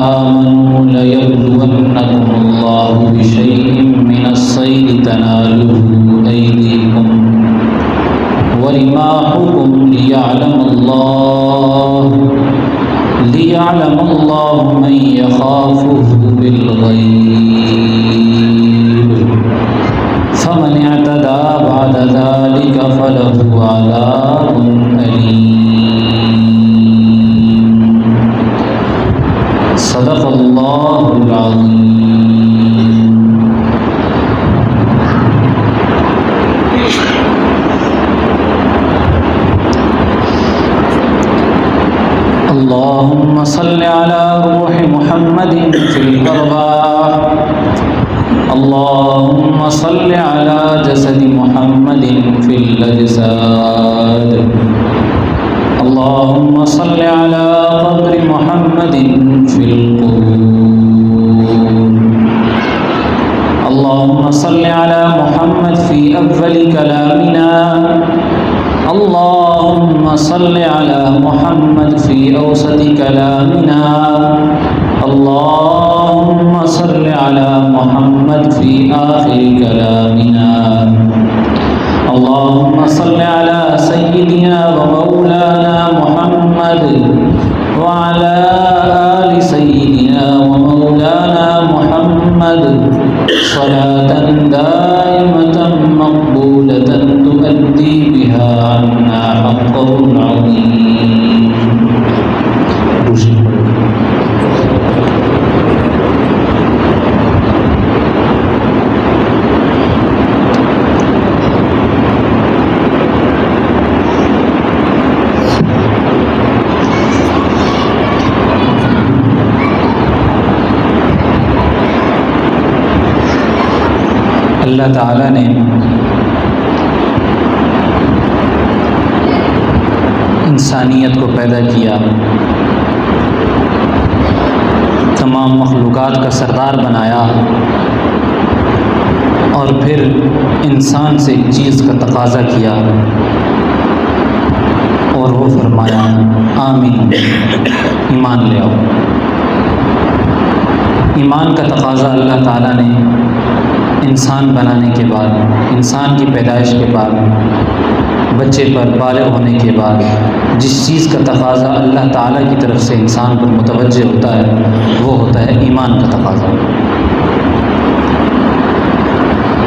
آمنوا ليبلونكم الله بشيء من الصيد تناله أيديكم ورماحكم ليعلم الله من يخافه بالغيب فمن اعتدى بعد ذلك فله عذاب أليم صدق الله العظيم. اللهم صل على روح محمد في الأرواح، اللهم صل على جسد محمد في الأجساد، اللهم صل على قبر محمد في القبور، اللهم صل على محمد في أول كلامنا، اللهم صل على محمد في أوسط كلامنا، اللهم صل على محمد في آخر كلامنا، اللهم صل على سيدنا ومولانا محمد وعلى آل سيدنا ومولانا محمد صلاة دائمة مقبولة تؤدي بها عنا حقه العظيم. اللہ تعالیٰ نے انسانیت کو پیدا کیا، تمام مخلوقات کا سردار بنایا، اور پھر انسان سے ایک چیز کا تقاضا کیا اور وہ فرمایا آمین، ایمان لے آؤ۔ ایمان کا تقاضا اللہ تعالیٰ نے انسان بنانے کے بعد، انسان کی پیدائش کے بعد، بچے پر بالغ ہونے کے بعد جس چیز کا تقاضا اللہ تعالیٰ کی طرف سے انسان پر متوجہ ہوتا ہے وہ ہوتا ہے ایمان کا تقاضا۔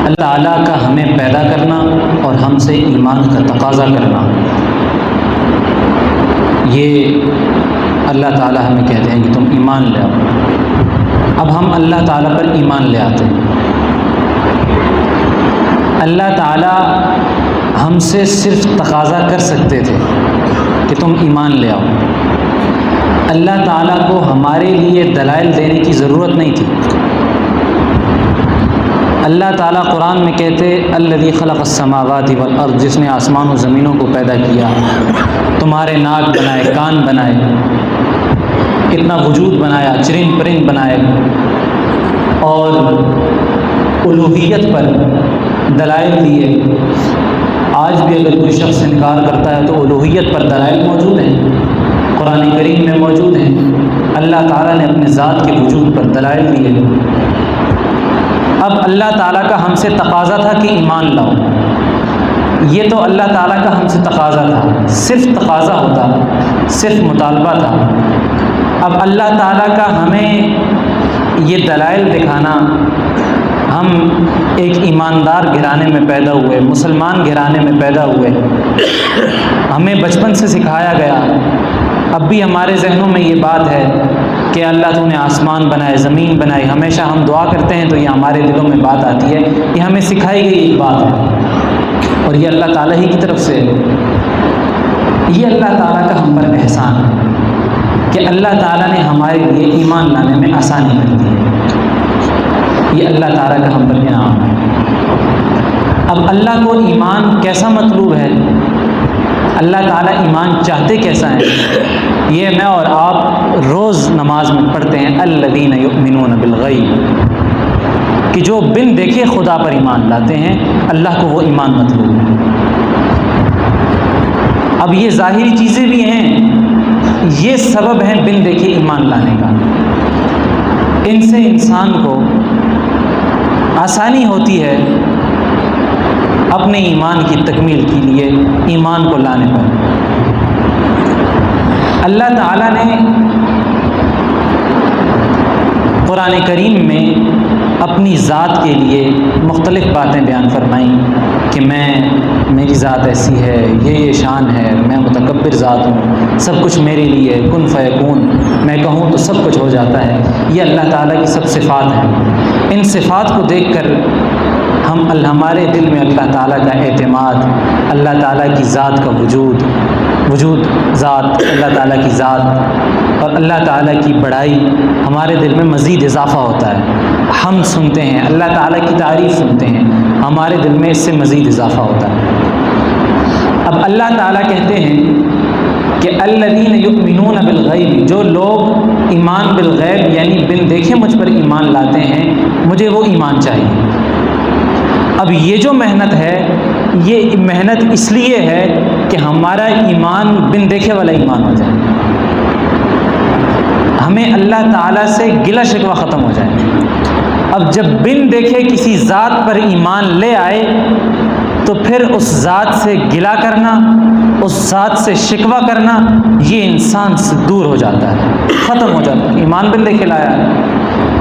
اللہ تعالیٰ کا ہمیں پیدا کرنا اور ہم سے ایمان کا تقاضا کرنا، یہ اللہ تعالیٰ ہمیں کہتے ہیں کہ تم ایمان لے آؤ۔ اب ہم اللہ تعالیٰ پر ایمان لے آتے ہیں۔ اللہ تعالیٰ ہم سے صرف تقاضا کر سکتے تھے کہ تم ایمان لے آؤ۔ اللہ تعالیٰ کو ہمارے لیے دلائل دینے کی ضرورت نہیں تھی۔ اللہ تعالیٰ قرآن میں کہتے الذی خلق السماوات والارض، جس نے آسمان و زمینوں کو پیدا کیا، تمہارے ناک بنائے، کان بنائے، اتنا وجود بنایا، چرند پرند بنائے، اور الوہیت پر دلائل دیے۔ آج بھی اگر کوئی شخص انکار کرتا ہے تو الوہیت پر دلائل موجود ہیں، قرآن کریم میں موجود ہیں۔ اللہ تعالیٰ نے اپنے ذات کے وجود پر دلائل دیے۔ اب اللہ تعالیٰ کا ہم سے تقاضا تھا کہ ایمان لاؤ، یہ تو اللہ تعالیٰ کا ہم سے تقاضا تھا، صرف تقاضا ہوتا، صرف مطالبہ تھا۔ اب اللہ تعالیٰ کا ہمیں یہ دلائل دکھانا، ہم ایک ایماندار گھرانے میں پیدا ہوئے، مسلمان گھرانے میں پیدا ہوئے، ہمیں بچپن سے سکھایا گیا، اب بھی ہمارے ذہنوں میں یہ بات ہے کہ اللہ تو نے آسمان بنائے، زمین بنائی، ہمیشہ ہم دعا کرتے ہیں تو یہ ہمارے دلوں میں بات آتی ہے، یہ ہمیں سکھائی گئی ایک بات ہے، اور یہ اللہ تعالیٰ ہی کی طرف سے، یہ اللہ تعالیٰ کا ہم پر احسان ہے کہ اللہ تعالیٰ نے ہمارے لیے ایمان لانے میں آسانی کر دی ہے، یہ اللہ تعالیٰ کا ہم پر انعام ہے۔ اب اللہ کو ایمان کیسا مطلوب ہے، اللہ تعالیٰ ایمان چاہتے کیسا ہیں، یہ میں اور آپ روز نماز میں پڑھتے ہیں الذین یؤمنون بالغیب، کہ جو بن دیکھے خدا پر ایمان لاتے ہیں، اللہ کو وہ ایمان مطلوب ہے۔ اب یہ ظاہری چیزیں بھی ہیں، یہ سبب ہیں بن دیکھے ایمان لانے کا، ان سے انسان کو آسانی ہوتی ہے اپنے ایمان کی تکمیل کے لیے، ایمان کو لانے پر۔ اللہ تعالیٰ نے قرآن کریم میں اپنی ذات کے لیے مختلف باتیں بیان فرمائیں کہ میری ذات ایسی ہے، یہ شان ہے، میں متکبر ذات ہوں، سب کچھ میرے لیے کن فیکون، میں کہوں تو سب کچھ ہو جاتا ہے۔ یہ اللہ تعالیٰ کی سب صفات ہیں۔ ان صفات کو دیکھ کر ہمارے دل میں اللہ تعالیٰ کا اعتماد، اللہ تعالیٰ کی ذات کا وجود ذات، اللہ تعالیٰ کی ذات اور اللہ تعالیٰ کی بڑائی ہمارے دل میں مزید اضافہ ہوتا ہے۔ ہم سنتے ہیں اللہ تعالیٰ کی تعریف سنتے ہیں، ہمارے دل میں اس سے مزید اضافہ ہوتا ہے۔ اب اللہ تعالیٰ کہتے ہیں کہ الذین یؤمنون بالغیب، جو لوگ ایمان بالغیب یعنی بن دیکھے مجھ پر ایمان لاتے ہیں، مجھے وہ ایمان چاہیے۔ اب یہ جو محنت ہے، یہ محنت اس لیے ہے کہ ہمارا ایمان بن دیکھے والا ایمان ہو جائے، ہمیں اللہ تعالیٰ سے گلہ شکوہ ختم ہو جائے۔ اب جب بن دیکھے کسی ذات پر ایمان لے آئے تو پھر اس ذات سے گلہ کرنا، اس ذات سے شکوہ کرنا، یہ انسان سے دور ہو جاتا ہے، ختم ہو جاتا ہے۔ ایمان بن دیکھے لایا ہے،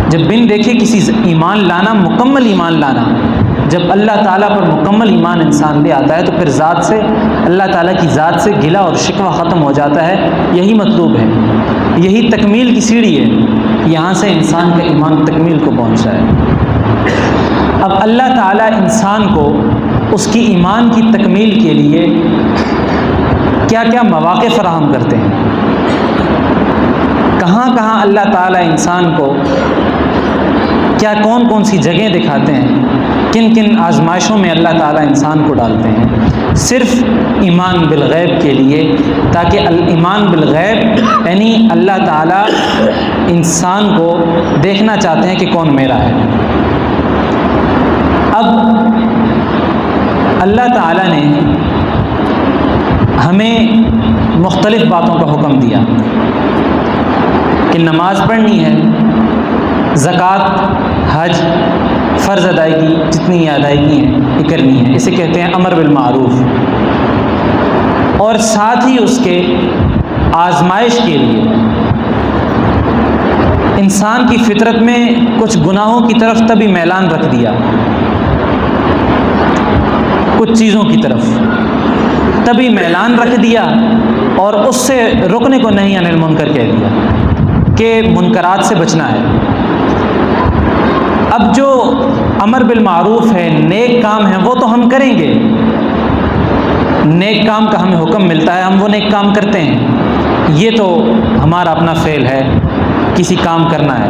جب بن دیکھے کسی ایمان لانا، مکمل ایمان لانا، جب اللہ تعالیٰ پر مکمل ایمان انسان لے آتا ہے تو پھر ذات سے، اللہ تعالیٰ کی ذات سے گلہ اور شکوہ ختم ہو جاتا ہے۔ یہی مطلوب ہے، یہی تکمیل کی سیڑھی ہے، یہاں سے انسان کا ایمان تکمیل کو پہنچ رہا ہے۔ اب اللہ تعالیٰ انسان کو اس کی ایمان کی تکمیل کے لیے کیا کیا مواقع فراہم کرتے ہیں، کہاں کہاں اللہ تعالیٰ انسان کو کیا کون سی جگہیں دکھاتے ہیں، کن کن آزمائشوں میں اللہ تعالیٰ انسان کو ڈالتے ہیں، صرف ایمان بالغیب کے لیے، تاکہ ایمان بالغیب یعنی اللہ تعالیٰ انسان کو دیکھنا چاہتے ہیں کہ کون میرا ہے۔ اب اللہ تعالیٰ نے ہمیں مختلف باتوں کا حکم دیا کہ نماز پڑھنی ہے، زکوٰۃ، حج، فرض ادائیگی جتنی ادائیگی ہیں یہ کرنی ہے، اسے کہتے ہیں امر بالمعروف۔ اور ساتھ ہی اس کے آزمائش کے لیے انسان کی فطرت میں کچھ گناہوں کی طرف تبھی میلان رکھ دیا، کچھ چیزوں کی طرف تبھی میلان رکھ دیا اور اس سے رکنے کو نہیں، عن المنکر کہہ دیا کہ منکرات سے بچنا ہے۔ اب جو امر بالمعروف ہے، نیک کام ہے، وہ تو ہم کریں گے، نیک کام کا ہمیں حکم ملتا ہے، ہم وہ نیک کام کرتے ہیں، یہ تو ہمارا اپنا فعل ہے، کسی کام کرنا ہے۔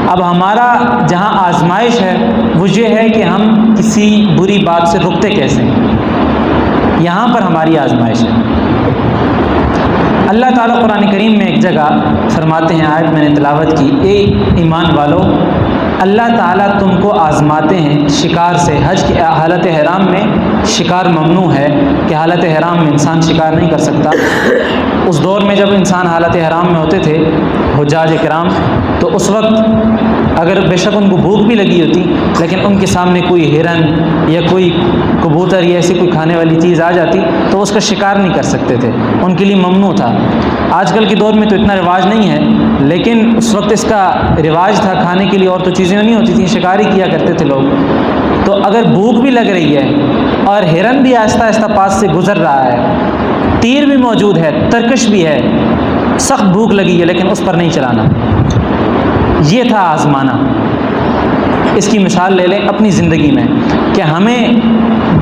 اب ہمارا جہاں آزمائش ہے وہ یہ ہے کہ ہم کسی بری بات سے رکتے کیسے ہیں، یہاں پر ہماری آزمائش ہے۔ اللہ تعالیٰ قرآن کریم میں ایک جگہ فرماتے ہیں، آیت میں نے تلاوت کی، اے ایمان والو، اللہ تعالیٰ تم کو آزماتے ہیں شکار سے۔ حج کی حالت حرام میں شکار ممنوع ہے کہ حالت حرام میں انسان شکار نہیں کر سکتا۔ اس دور میں جب انسان حالت حرام میں ہوتے تھے حجاج کرام، تو اس وقت اگر بے شک ان کو بھوک بھی لگی ہوتی لیکن ان کے سامنے کوئی ہرن یا کوئی کبوتر یا ایسی کوئی کھانے والی چیز آ جاتی تو اس کا شکار نہیں کر سکتے تھے، ان کے لیے ممنوع تھا۔ آج کل کے دور میں تو اتنا رواج نہیں ہے، لیکن اس وقت اس کا رواج تھا، کھانے کے لیے اور تو چیزیں نہیں ہوتی تھیں، شکاری کیا کرتے تھے لوگ۔ تو اگر بھوک بھی لگ رہی ہے اور ہرن بھی آہستہ آہستہ پاس سے گزر رہا ہے، تیر بھی موجود ہے، ترکش بھی ہے، سخت بھوک لگی ہے لیکن اس پر نہیں چلانا، یہ تھا آزمانا۔ اس کی مثال لے لیں اپنی زندگی میں کہ ہمیں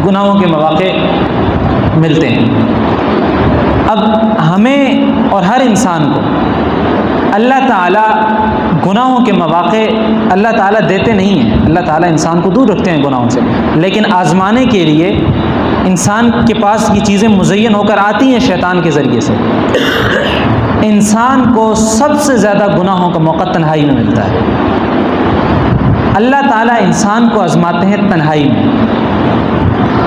گناہوں کے مواقع ملتے ہیں۔ اب ہمیں اور ہر انسان کو اللہ تعالیٰ گناہوں کے مواقع اللہ تعالیٰ دیتے نہیں ہیں، اللہ تعالیٰ انسان کو دور رکھتے ہیں گناہوں سے، لیکن آزمانے کے لیے انسان کے پاس یہ چیزیں مزین ہو کر آتی ہیں شیطان کے ذریعے سے۔ انسان کو سب سے زیادہ گناہوں کا موقع تنہائی میں ملتا ہے۔ اللہ تعالیٰ انسان کو آزماتے ہیں تنہائی میں،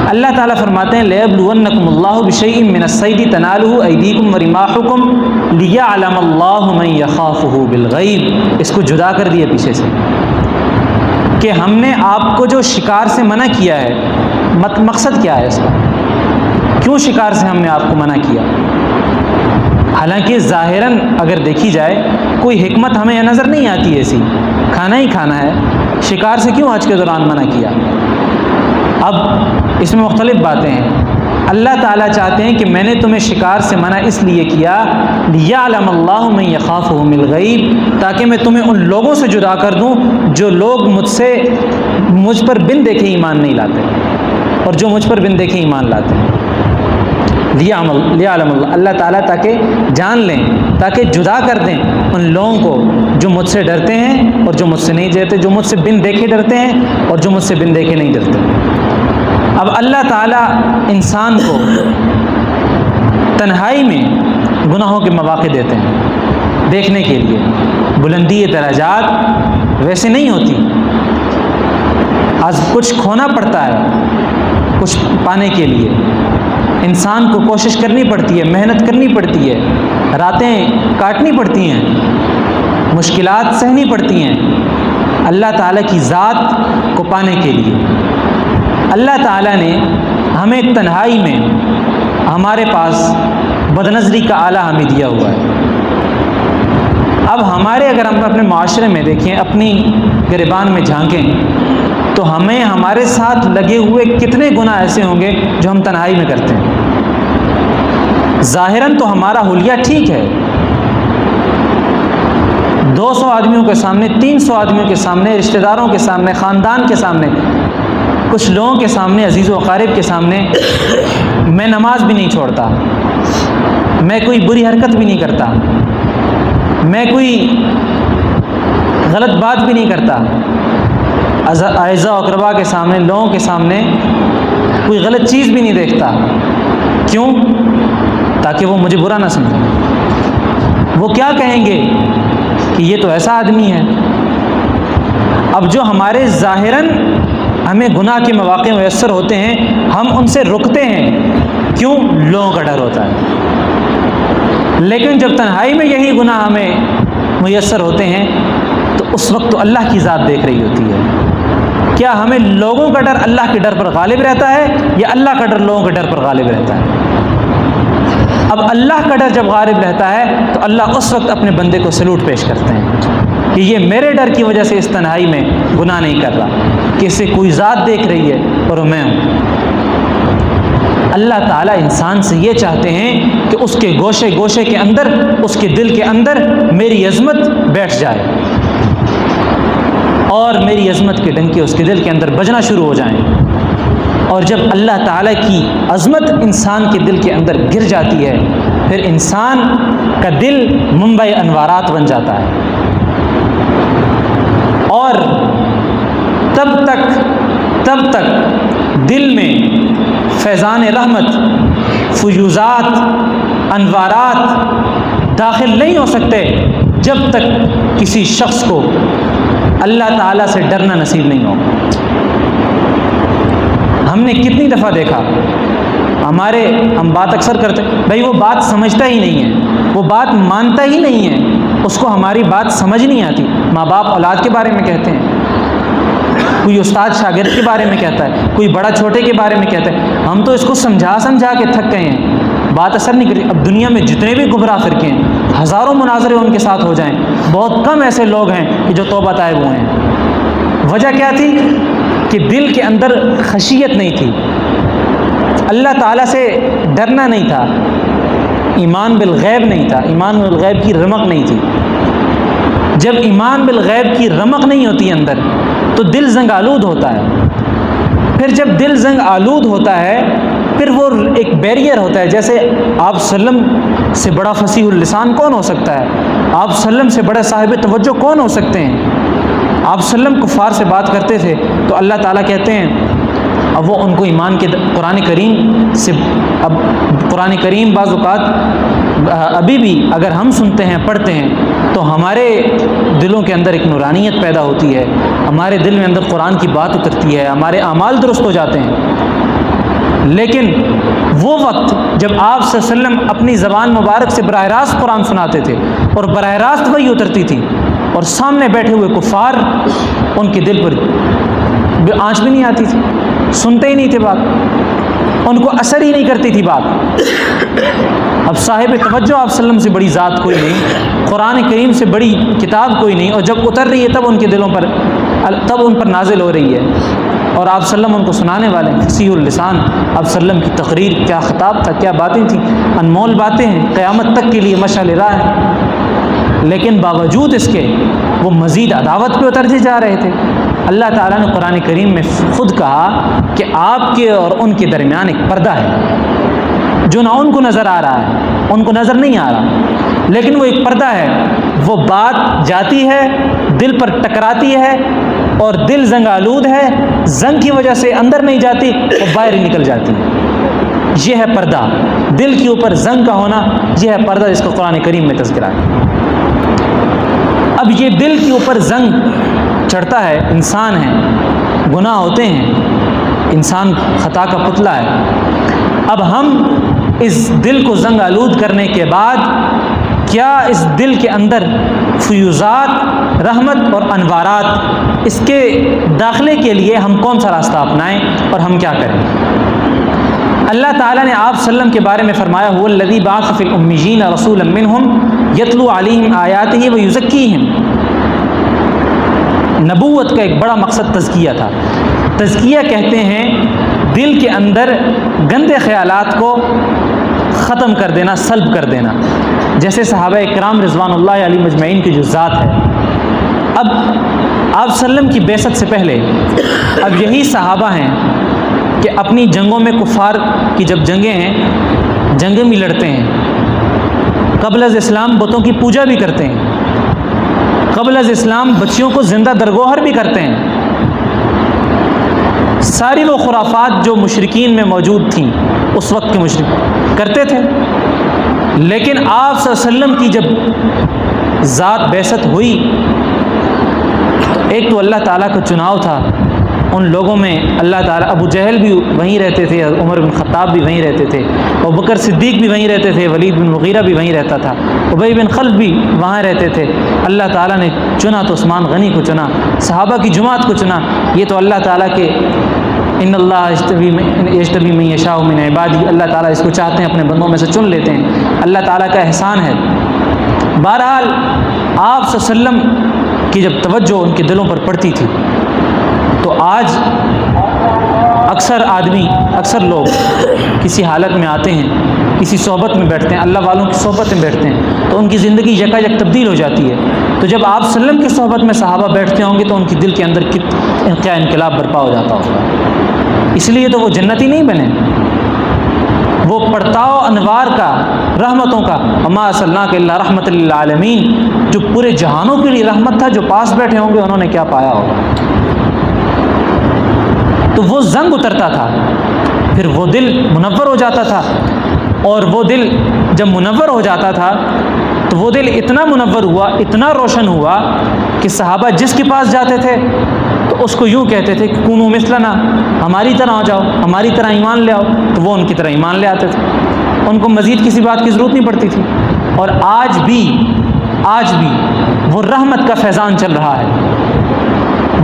اللہ تعالیٰ فرماتے ہیں لَيَبْلُوَنَّكُمُ اللَّهُ بِشَيْءٍ مِّنَ الصَّيْدِ تَنَالُهُ أَيْدِيكُمْ وَرِمَاحُكُمْ لِيَعْلَمَ اللَّهُ مَن يَخَافُهُ بِالْغَيْبِ۔ اس کو جدا کر دیا پیچھے سے کہ ہم نے آپ کو جو شکار سے منع کیا ہے، مقصد کیا ہے اس کا؟ کیوں شکار سے ہم نے آپ کو منع کیا؟ حالانکہ ظاہراً اگر دیکھی جائے کوئی حکمت ہمیں نظر نہیں آتی ایسی، کھانا ہی کھانا ہے، شکار سے کیوں حج کے دوران منع کیا؟ اب اس میں مختلف باتیں ہیں۔ اللہ تعالیٰ چاہتے ہیں کہ میں نے تمہیں شکار سے منع اس لیے کیا لِيَعْلَمَ اللَّهُ مَن يَخَافُهُ بِالْغَيْبِ، تاکہ میں تمہیں ان لوگوں سے جدا کر دوں جو لوگ مجھ پر بن دیکھے ایمان نہیں لاتے اور جو مجھ پر بن دیکھے ایمان لاتے ہیں۔ لِيَعْلَمَ اللہ تعالیٰ تاکہ جان لیں، تاکہ جدا کر دیں ان لوگوں کو جو مجھ سے ڈرتے ہیں اور جو مجھ سے نہیں ڈرتے، جو مجھ سے بن دیکھے ڈرتے ہیں اور جو مجھ سے بن دیکھے نہیں ڈرتے۔ اب اللہ تعالیٰ انسان کو تنہائی میں گناہوں کے مواقع دیتے ہیں دیکھنے کے لیے۔ بلندی درجات ویسے نہیں ہوتی، آج کچھ کھونا پڑتا ہے کچھ پانے کے لیے، انسان کو کوشش کرنی پڑتی ہے، محنت کرنی پڑتی ہے، راتیں کاٹنی پڑتی ہیں، مشکلات سہنی پڑتی ہیں اللہ تعالیٰ کی ذات کو پانے کے لیے۔ اللہ تعالیٰ نے ہمیں تنہائی میں ہمارے پاس بدنظری کا آلہ ہمیں دیا ہوا ہے۔ اب اگر ہم اپنے معاشرے میں دیکھیں، اپنی گریبان میں جھانکیں، تو ہمیں ہمارے ساتھ لگے ہوئے کتنے گناہ ایسے ہوں گے جو ہم تنہائی میں کرتے ہیں۔ ظاہراً تو ہمارا حلیہ ٹھیک ہے، 200 آدمیوں کے سامنے، 300 آدمیوں کے سامنے، رشتہ داروں کے سامنے، خاندان کے سامنے، کچھ لوگوں کے سامنے، عزیز و اقارب کے سامنے میں نماز بھی نہیں چھوڑتا، میں کوئی بری حرکت بھی نہیں کرتا، میں کوئی غلط بات بھی نہیں کرتا، اعزاء و اقربا کے سامنے، لوگوں کے سامنے کوئی غلط چیز بھی نہیں دیکھتا۔ کیوں؟ تاکہ وہ مجھے برا نہ سمجھیں۔ وہ کیا کہیں گے کہ یہ تو ایسا آدمی ہے۔ اب جو ہمارے ظاہراً ہمیں گناہ کے مواقع میسر ہوتے ہیں، ہم ان سے رکتے ہیں، کیوں؟ لوگوں کا ڈر ہوتا ہے۔ لیکن جب تنہائی میں یہی گناہ ہمیں میسر ہوتے ہیں تو اس وقت تو اللہ کی ذات دیکھ رہی ہوتی ہے۔ کیا ہمیں لوگوں کا ڈر اللہ کے ڈر پر غالب رہتا ہے یا اللہ کا ڈر لوگوں کے ڈر پر غالب رہتا ہے؟ اب اللہ کا ڈر جب غالب رہتا ہے تو اللہ اس وقت اپنے بندے کو سلوٹ پیش کرتے ہیں کہ یہ میرے ڈر کی وجہ سے اس تنہائی میں گناہ نہیں کر رہا، کہ اسے کوئی ذات دیکھ رہی ہے اور وہ میں ہوں۔ اللہ تعالیٰ انسان سے یہ چاہتے ہیں کہ اس کے گوشے گوشے کے اندر، اس کے دل کے اندر میری عظمت بیٹھ جائے اور میری عظمت کے ڈنکے اس کے دل کے اندر بجنا شروع ہو جائیں۔ اور جب اللہ تعالیٰ کی عظمت انسان کے دل کے اندر گر جاتی ہے، پھر انسان کا دل منبع انوارات بن جاتا ہے، اور تب تک دل میں فیضان رحمت، فیوزات، انوارات داخل نہیں ہو سکتے جب تک کسی شخص کو اللہ تعالیٰ سے ڈرنا نصیب نہیں ہو۔ ہم نے کتنی دفعہ دیکھا، ہم بات اکثر کرتے بھائی وہ بات سمجھتا ہی نہیں ہے، وہ بات مانتا ہی نہیں ہے، اس کو ہماری بات سمجھ نہیں آتی۔ ماں باپ اولاد کے بارے میں کہتے ہیں، کوئی استاد شاگرد کے بارے میں کہتا ہے، کوئی بڑا چھوٹے کے بارے میں کہتا ہے، ہم تو اس کو سمجھا کے تھک گئے ہیں، بات اثر نہیں کرتی۔ اب دنیا میں جتنے بھی گمراہ فرقے ہیں، ہزاروں مناظرے ان کے ساتھ ہو جائیں، بہت کم ایسے لوگ ہیں کہ جو توبہ طائب ہوئے ہیں۔ وجہ کیا تھی؟ کہ دل کے اندر خشیت نہیں تھی، اللہ تعالیٰ سے ڈرنا نہیں تھا، ایمان بالغیب نہیں تھا، ایمان بالغیب کی رمق نہیں تھی۔ جب ایمان بالغیب کی رمق نہیں ہوتی اندر تو دل زنگ آلود ہوتا ہے۔ پھر جب دل زنگ آلود ہوتا ہے، پھر وہ ایک بیریئر ہوتا ہے۔ جیسے آپ سلم سے بڑا فصیح اللسان کون ہو سکتا ہے؟ آپ سلم سے بڑا صاحب توجہ کون ہو سکتے ہیں؟ آپ سلم کفار سے بات کرتے تھے تو اللہ تعالیٰ کہتے ہیں اب وہ ان کو ایمان کے قرآن کریم سے، اب قرآن کریم بعض اوقات ابھی بھی اگر ہم سنتے ہیں، پڑھتے ہیں، تو ہمارے دلوں کے اندر ایک نورانیت پیدا ہوتی ہے، ہمارے دل میں اندر قرآن کی بات اترتی ہے، ہمارے اعمال درست ہو جاتے ہیں۔ لیکن وہ وقت جب آپ صلی اللہ علیہ وسلم اپنی زبان مبارک سے براہ راست قرآن سناتے تھے اور براہ راست وحی اترتی تھی، اور سامنے بیٹھے ہوئے کفار ان کے دل پر آنچ بھی نہیں آتی تھی، سنتے ہی نہیں تھے بات، ان کو اثر ہی نہیں کرتی تھی بات۔ اب صاحب توجہ آپ صلی اللہ علیہ وسلم سے بڑی ذات کوئی نہیں، قرآن کریم سے بڑی کتاب کوئی نہیں، اور جب اتر رہی ہے تب ان کے دلوں پر، تب ان پر نازل ہو رہی ہے، اور آپ صلی اللہ علیہ وسلم ان کو سنانے والے ہیں، فصیح اللسان۔ آپ صلی اللہ علیہ وسلم کی تقریر، کیا خطاب تھا، کیا باتیں تھیں، انمول باتیں ہیں، قیامت تک کے لیے مشعل راہ ہے، لیکن باوجود اس کے وہ مزید عداوت پہ اترتے جا رہے تھے۔ اللہ تعالیٰ نے قرآن کریم میں خود کہا کہ آپ کے اور ان کے درمیان ایک پردہ ہے جو نہ ان کو نظر آ رہا ہے، ان کو نظر نہیں آ رہا، لیکن وہ ایک پردہ ہے، وہ بات جاتی ہے، دل پر ٹکراتی ہے، اور دل زنگ آلود ہے، زنگ کی وجہ سے اندر نہیں جاتی، وہ باہر ہی نکل جاتی ہے۔ یہ ہے پردہ، دل کے اوپر زنگ کا ہونا، یہ ہے پردہ جس کو قرآن کریم میں تذکرہ ہے۔ اب یہ دل کے اوپر زنگ چڑھتا ہے، انسان ہے، گناہ ہوتے ہیں، انسان خطا کا پتلا ہے۔ اب ہم اس دل کو زنگ آلود کرنے کے بعد کیا اس دل کے اندر فیوزات، رحمت اور انوارات، اس کے داخلے کے لیے ہم کون سا راستہ اپنائیں اور ہم کیا کریں؟ اللہ تعالیٰ نے آپ صلی اللہ علیہ وسلم کے بارے میں فرمایا، هو الذی بعث فی الامیین رسولا منہم یتلو علیہم آیاتہ ویزکیہم۔ نبوت کا ایک بڑا مقصد تزکیہ تھا۔ تزکیہ کہتے ہیں دل کے اندر گندے خیالات کو ختم کر دینا، سلب کر دینا، جیسے صحابہ اکرام رضوان اللہ علیہ مجمعین کی جو ذات ہے۔ اب آپ صلی اللہ علیہ وسلم کی بعثت سے پہلے اب یہی صحابہ ہیں کہ اپنی جنگوں میں، کفار کی جب جنگیں ہیں، جنگیں بھی لڑتے ہیں، قبل از اسلام بتوں کی پوجا بھی کرتے ہیں، قبل از اسلام بچیوں کو زندہ درگوہر بھی کرتے ہیں، ساری وہ خرافات جو مشرکین میں موجود تھیں اس وقت کے مشرک کرتے تھے۔ لیکن آپ صلی اللہ علیہ وسلم کی جب ذات بعثت ہوئی تو ایک تو اللہ تعالیٰ کا چناؤ تھا، ان لوگوں میں اللہ تعالیٰ، ابو جہل بھی وہیں رہتے تھے، عمر بن خطاب بھی وہیں رہتے تھے، ابوبکر صدیق بھی وہیں رہتے تھے، ولید بن مغیرہ بھی وہیں رہتا تھا، ابی بن خلف بھی وہاں رہتے تھے۔ اللہ تعالیٰ نے چنا تو عثمان غنی کو چنا، صحابہ کی جماعت کو چنا۔ یہ تو اللہ تعالیٰ کے ان اللہ یجتبی من یشاء من عبادہ، اللہ تعالیٰ اس کو چاہتے ہیں اپنے بندوں میں سے چن لیتے ہیں، اللہ تعالیٰ کا احسان ہے۔ بہرحال آپ صلی اللہ علیہ وسلم کی جب توجہ ان کے دلوں پر پڑتی تھی تو آج اکثر لوگ کسی حالت میں آتے ہیں، کسی صحبت میں بیٹھتے ہیں، اللہ والوں کی صحبت میں بیٹھتے ہیں تو ان کی زندگی یکایک تبدیل ہو جاتی ہے۔ تو جب آپ صلی اللہ علیہ وسلم کی صحبت میں صحابہ بیٹھتے ہوں گے تو ان کی دل کے اندر کیا انقلاب برپا ہو جاتا ہوگا۔ اس لیے تو وہ جنتی نہیں بنے، وہ پڑتاؤ انوار کا، رحمتوں کا، وما ارسلناک الا رحمۃ للعالمین، جو پورے جہانوں کے لیے رحمت تھا، جو پاس بیٹھے ہوں گے انہوں نے کیا پایا ہوگا۔ تو وہ زنگ اترتا تھا، پھر وہ دل منور ہو جاتا تھا، اور وہ دل جب منور ہو جاتا تھا تو وہ دل اتنا منور ہوا، اتنا روشن ہوا کہ صحابہ جس کے پاس جاتے تھے تو اس کو یوں کہتے تھے کہ کونوا مثلنا، ہماری طرح ہو جاؤ، ہماری طرح ایمان لے آؤ، تو وہ ان کی طرح ایمان لے آتے تھے، ان کو مزید کسی بات کی ضرورت نہیں پڑتی تھی۔ اور آج بھی وہ رحمت کا فیضان چل رہا ہے،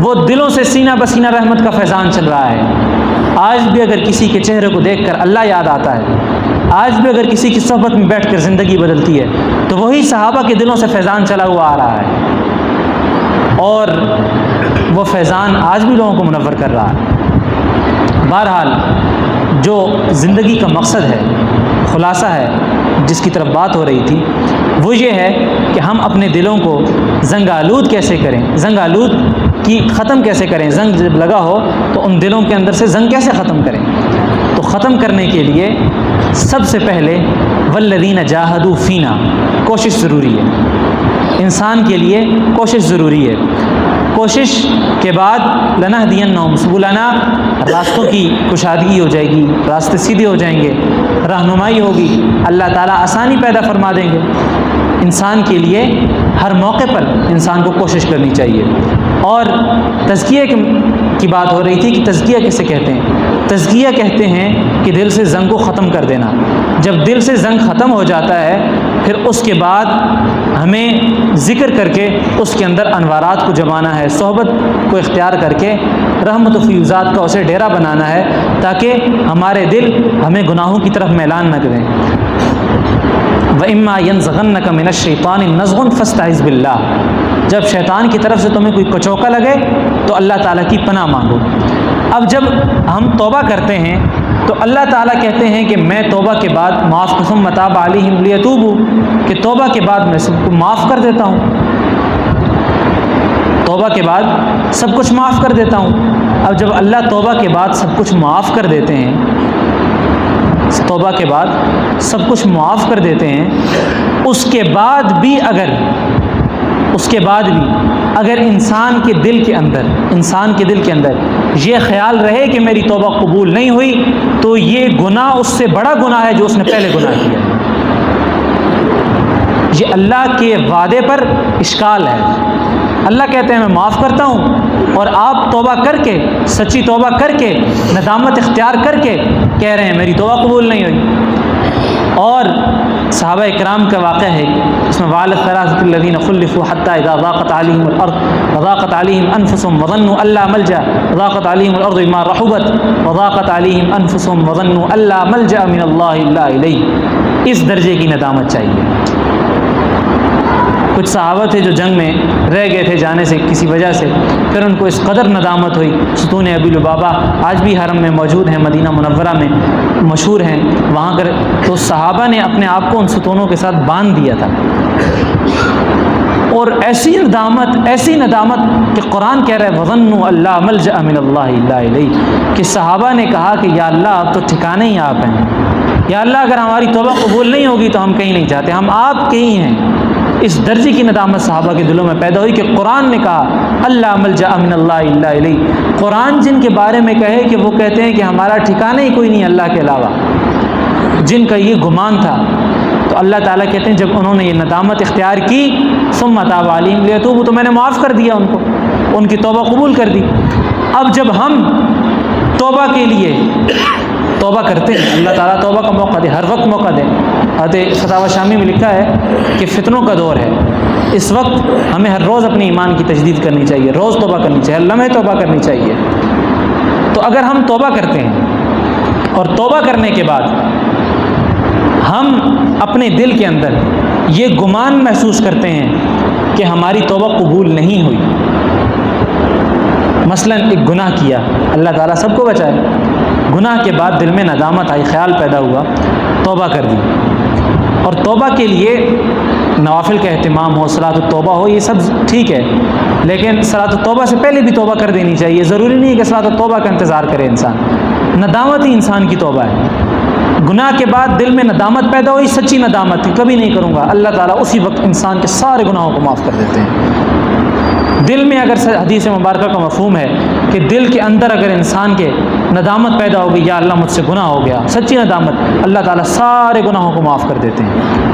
وہ دلوں سے سینہ بسینہ رحمت کا فیضان چل رہا ہے۔ آج بھی اگر کسی کے چہرے کو دیکھ کر اللہ یاد آتا ہے، آج بھی اگر کسی کی صحبت میں بیٹھ کر زندگی بدلتی ہے تو وہی صحابہ کے دلوں سے فیضان چلا ہوا آ رہا ہے، اور وہ فیضان آج بھی لوگوں کو منور کر رہا ہے۔ بہرحال جو زندگی کا مقصد ہے، خلاصہ ہے جس کی طرف بات ہو رہی تھی، وہ یہ ہے کہ ہم اپنے دلوں کو زنگ آلود کیسے کریں، زنگ آلود کی ختم کیسے کریں۔ زنگ جب لگا ہو تو ان دلوں کے اندر سے زنگ کیسے ختم کریں؟ تو ختم کرنے کے لیے سب سے پہلے والذین جاہدوا فینا، کوشش ضروری ہے، انسان کے لیے کوشش ضروری ہے۔ کوشش کے بعد لنہدینہم سبلنا، راستوں کی کشادگی ہو جائے گی، راستے سیدھے ہو جائیں گے، رہنمائی ہوگی، اللہ تعالیٰ آسانی پیدا فرما دیں گے۔ انسان کے لیے ہر موقع پر انسان کو کوشش کرنی چاہیے۔ اور تزکیہ کی بات ہو رہی تھی کہ تزکیہ کسے کہتے ہیں؟ تزکیہ کہتے ہیں کہ دل سے زنگ کو ختم کر دینا۔ جب دل سے زنگ ختم ہو جاتا ہے پھر اس کے بعد ہمیں ذکر کر کے اس کے اندر انوارات کو جمانا ہے، صحبت کو اختیار کر کے رحمت و فیوزات کا اسے ڈیرا بنانا ہے، تاکہ ہمارے دل ہمیں گناہوں کی طرف میلان نہ کریں۔ وَإِمَّا يَنزَغَنَّكَ مِنَ الشَّيْطَانِ نَزْغٌ فَاسْتَعِذْ بِاللَّهِ، جب شیطان کی طرف سے تمہیں کوئی کچوکا لگے تو اللہ تعالیٰ کی پناہ مانگو۔ اب جب ہم توبہ کرتے ہیں تو اللہ تعالیٰ کہتے ہیں کہ میں توبہ کے بعد معاف ثم تاب علیہم لیتوبوا، کہ توبہ کے بعد میں سب کو معاف کر دیتا ہوں، توبہ کے بعد سب کچھ معاف کر دیتا ہوں۔ اب جب اللہ توبہ کے بعد سب کچھ معاف کر دیتے ہیں، توبہ کے بعد سب کچھ معاف کر دیتے ہیں، اس کے بعد بھی اگر انسان کے دل کے اندر یہ خیال رہے کہ میری توبہ قبول نہیں ہوئی، تو یہ گناہ اس سے بڑا گناہ ہے جو اس نے پہلے گناہ کیا ہے۔ یہ اللہ کے وعدے پر اشکال ہے۔ اللہ کہتے ہیں میں معاف کرتا ہوں، اور آپ توبہ کر کے، سچی توبہ کر کے، ندامت اختیار کر کے کہہ رہے ہیں میری توبہ قبول نہیں ہوئی۔ اور صحابہ اکرام کا واقعہ ہے، اس میں وعلی الثلاثة الذين خلفوا حتى اذا ضاقت عليهم الارض وضاقت عليهم انفسهم وظنوا ان لا ملجا وضاقت عليهم الارض بما رحبت وضاقت عليهم انفسهم وظنوا ان لا ملجا من الله الا اليه۔ اس درجے کی ندامت چاہیے۔ کچھ صحابہ تھے جو جنگ میں رہ گئے تھے جانے سے کسی وجہ سے، پھر ان کو اس قدر ندامت ہوئی۔ ستون ابی لبابہ آج بھی حرم میں موجود ہیں، مدینہ منورہ میں مشہور ہیں وہاں کر، تو صحابہ نے اپنے آپ کو ان ستونوں کے ساتھ باندھ دیا تھا، اور ایسی ندامت کہ قرآن کہہ رہا ہے وَظَنُّوا أَن لَّا مَلْجَأَ مِنَ اللَّهِ إِلَّا إِلَيْهِ، کہ صحابہ نے کہا کہ یا اللہ اب تو ٹھکانے ہی آپ ہیں، یا اللہ اگر ہماری توبہ قبول نہیں ہوگی تو ہم کہیں نہیں جاتے، ہم آپ کے ہی ہیں۔ اس درجے کی ندامت صحابہ کے دلوں میں پیدا ہوئی کہ قرآن نے کہا اللہ ملجأ من اللہ الا الیہ۔ قرآن جن کے بارے میں کہے کہ وہ کہتے ہیں کہ ہمارا ٹھکانہ ہی کوئی نہیں اللہ کے علاوہ، جن کا یہ گمان تھا، تو اللہ تعالیٰ کہتے ہیں جب انہوں نے یہ ندامت اختیار کی ثم تاب علیہم لیتوبوا، تو میں نے معاف کر دیا ان کو، ان کی توبہ قبول کر دی۔ اب جب ہم توبہ کے لیے توبہ کرتے ہیں، اللہ تعالیٰ توبہ کا موقع دے، ہر وقت موقع دے۔ فتاوی شامی میں لکھا ہے کہ فتنوں کا دور ہے، اس وقت ہمیں ہر روز اپنے ایمان کی تجدید کرنی چاہیے، روز توبہ کرنی چاہیے، ہر لمحے توبہ کرنی چاہیے۔ تو اگر ہم توبہ کرتے ہیں اور توبہ کرنے کے بعد ہم اپنے دل کے اندر یہ گمان محسوس کرتے ہیں کہ ہماری توبہ قبول نہیں ہوئی، مثلا ایک گناہ کیا، اللہ تعالیٰ سب کو بچائے، گناہ کے بعد دل میں ندامت آئی، خیال پیدا ہوا، توبہ کر دی، اور توبہ کے لیے نوافل کا اہتمام ہو، صلاۃ التوبہ ہو، یہ سب ٹھیک ہے، لیکن صلاۃ التوبہ سے پہلے بھی توبہ کر دینی چاہیے۔ ضروری نہیں ہے کہ صلاۃ التوبہ کا انتظار کرے انسان، ندامت ہی انسان کی توبہ ہے۔ گناہ کے بعد دل میں ندامت پیدا ہوئی، سچی ندامت تھی کبھی نہیں کروں گا، اللہ تعالیٰ اسی وقت انسان کے سارے گناہوں کو معاف کر دیتے ہیں۔ دل میں اگر حدیث مبارکہ کا مفہوم ہے کہ دل کے اندر اگر انسان کے ندامت پیدا ہو گئی، یا اللہ مجھ سے گناہ ہو گیا، سچی ندامت، اللہ تعالیٰ سارے گناہوں کو معاف کر دیتے ہیں۔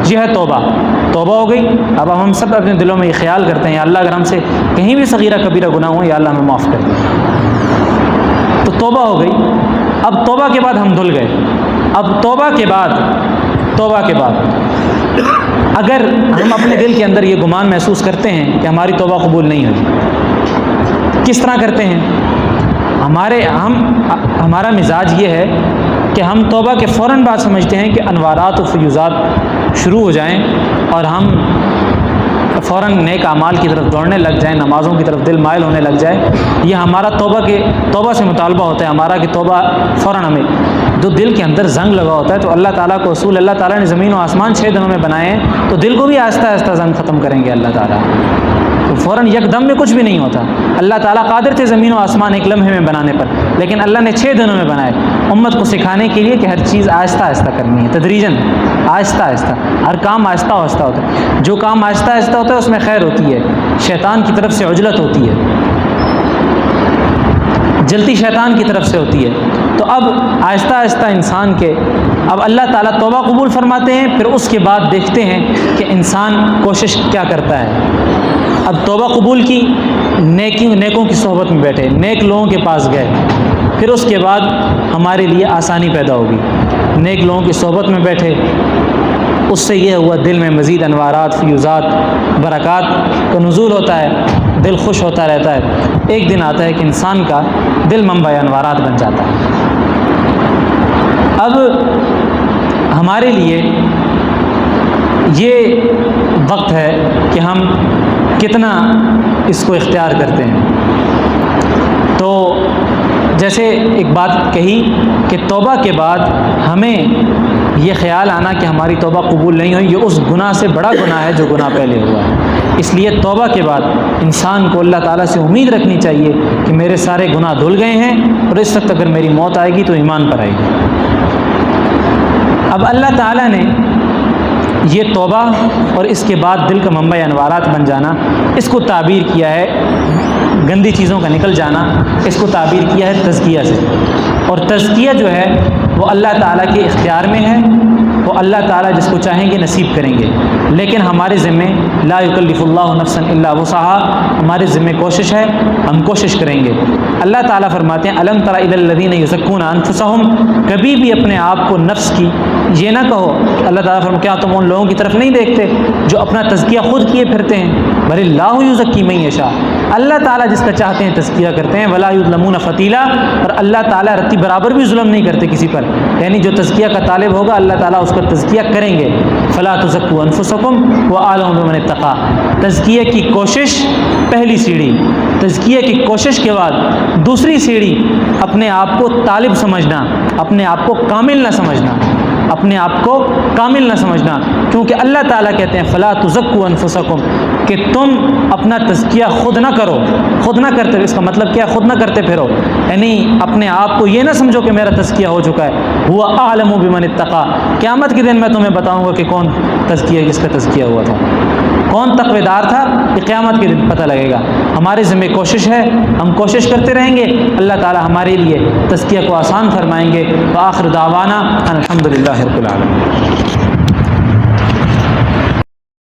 یہ ہے توبہ ہو گئی۔ اب ہم سب اپنے دلوں میں یہ خیال کرتے ہیں یا اللہ اگر ہم سے کہیں بھی صغیرہ کبیرہ گناہ ہو یا اللہ ہمیں معاف کر دے، تو توبہ ہو گئی۔ اب توبہ کے بعد ہم دھل گئے۔ اب توبہ کے بعد اگر ہم اپنے دل کے اندر یہ گمان محسوس کرتے ہیں کہ ہماری توبہ قبول نہیں ہوئی، کس طرح کرتے ہیں؟ ہمارا مزاج یہ ہے کہ ہم توبہ کے فوراً بعد سمجھتے ہیں کہ انوارات و فیوزات شروع ہو جائیں اور ہم فوراً نیک اعمال کی طرف دوڑنے لگ جائیں، نمازوں کی طرف دل مائل ہونے لگ جائے۔ یہ ہمارا توبہ سے مطالبہ ہوتا ہے ہمارا کہ توبہ فوراً ہمیں، جو دل کے اندر زنگ لگا ہوتا ہے، تو اللہ تعالیٰ کو اصول اللہ تعالیٰ نے زمین و آسمان 6 دنوں میں بنائے ہیں، تو دل کو بھی آہستہ آہستہ زنگ ختم کریں گے اللہ تعالیٰ۔ تو فوراً یک دم میں کچھ بھی نہیں ہوتا۔ اللہ تعالیٰ قادر تھے زمین و آسمان ایک لمحے میں بنانے پر، لیکن اللہ نے 6 دنوں میں بنائے امت کو سکھانے کے لیے کہ ہر چیز آہستہ آہستہ کرنی ہے، تدریجاً، آہستہ آہستہ، ہر کام آہستہ آہستہ ہوتا ہے۔ جو کام آہستہ آہستہ ہوتا ہے اس میں خیر ہوتی ہے، شیطان کی طرف سے عجلت ہوتی ہے، جلتی شیطان کی طرف سے ہوتی ہے۔ تو اب آہستہ آہستہ انسان کے، اب اللہ تعالیٰ توبہ قبول فرماتے ہیں، پھر اس کے بعد دیکھتے ہیں کہ انسان کوشش کیا کرتا ہے۔ اب توبہ قبول کی، نیکوں کی صحبت میں بیٹھے، نیک لوگوں کے پاس گئے، پھر اس کے بعد ہمارے لیے آسانی پیدا ہوگی۔ نیک لوگوں کی صحبت میں بیٹھے، اس سے یہ ہوا دل میں مزید انوارات، فیوزات، برکات کا نزول ہوتا ہے، دل خوش ہوتا رہتا ہے۔ ایک دن آتا ہے کہ انسان کا دل منبع انوارات بن جاتا ہے۔ اب ہمارے لیے یہ وقت ہے کہ ہم کتنا اس کو اختیار کرتے ہیں۔ تو جیسے ایک بات کہی کہ توبہ کے بعد ہمیں یہ خیال آنا کہ ہماری توبہ قبول نہیں ہوئی، یہ اس گناہ سے بڑا گناہ ہے جو گناہ پہلے ہوا ہے۔ اس لیے توبہ کے بعد انسان کو اللہ تعالیٰ سے امید رکھنی چاہیے کہ میرے سارے گناہ دھل گئے ہیں اور اس وقت اگر میری موت آئے گی تو ایمان پر آئے گی۔ اب اللہ تعالیٰ نے یہ توبہ اور اس کے بعد دل کا منبع انوارات بن جانا، اس کو تعبیر کیا ہے گندی چیزوں کا نکل جانا، اس کو تعبیر کیا ہے تزکیہ سے۔ اور تزکیہ جو ہے وہ اللہ تعالیٰ کے اختیار میں ہے، وہ اللہ تعالیٰ جس کو چاہیں گے نصیب کریں گے، لیکن ہمارے ذمے لا یکلف اللہ نفسا الا وسعها، ہمارے ذمے کوشش ہے، ہم کوشش کریں گے۔ اللہ تعالیٰ فرماتے ہیں الم تر الی الذین یزکون انفسهم، کبھی بھی اپنے آپ کو نفس کی یہ نہ کہو۔ اللہ تعالیٰ فرماتے کیا تم ان لوگوں کی طرف نہیں دیکھتے جو اپنا تزکیہ خود کیے پھرتے ہیں؟ بل اللہ یزکی من یشاء، اللہ تعالیٰ جس کا چاہتے ہیں تزکیہ کرتے ہیں۔ ولا یظلمون فتیلا، اور اللہ تعالیٰ رتی برابر بھی ظلم نہیں کرتے کسی پر، یعنی جو تزکیہ کا طالب ہوگا اللہ تعالیٰ اس کا تزکیہ کریں گے۔ فلا تزکوا انفسکم واعلم بمن اتقی، تزکیہ کی کوشش پہلی سیڑھی، تزکیہ کی کوشش کے بعد دوسری سیڑھی اپنے آپ کو طالب سمجھنا، اپنے آپ کو کامل نہ سمجھنا، اپنے آپ کو کامل نہ سمجھنا، کیونکہ اللہ تعالیٰ کہتے ہیں فلا تزکوا انفسکم، کہ تم اپنا تزکیہ خود نہ کرو، خود نہ کرتے، اس کا مطلب کیا؟ خود نہ کرتے پھرو، یعنی اپنے آپ کو یہ نہ سمجھو کہ میرا تزکیہ ہو چکا ہے۔ ہوا اعلم بمن اتقی، قیامت کے دن میں تمہیں بتاؤں گا کہ کون تزکیہ، کس کا تزکیہ ہوا تھا، کون تقوی دار تھا، یہ قیامت کے دن پتہ لگے گا۔ ہمارے ذمہ کوشش ہے، ہم کوشش کرتے رہیں گے، اللہ تعالیٰ ہمارے لیے تزکیہ کو آسان فرمائیں گے۔ وآخر دعوانا الحمدللہ رب العالمین۔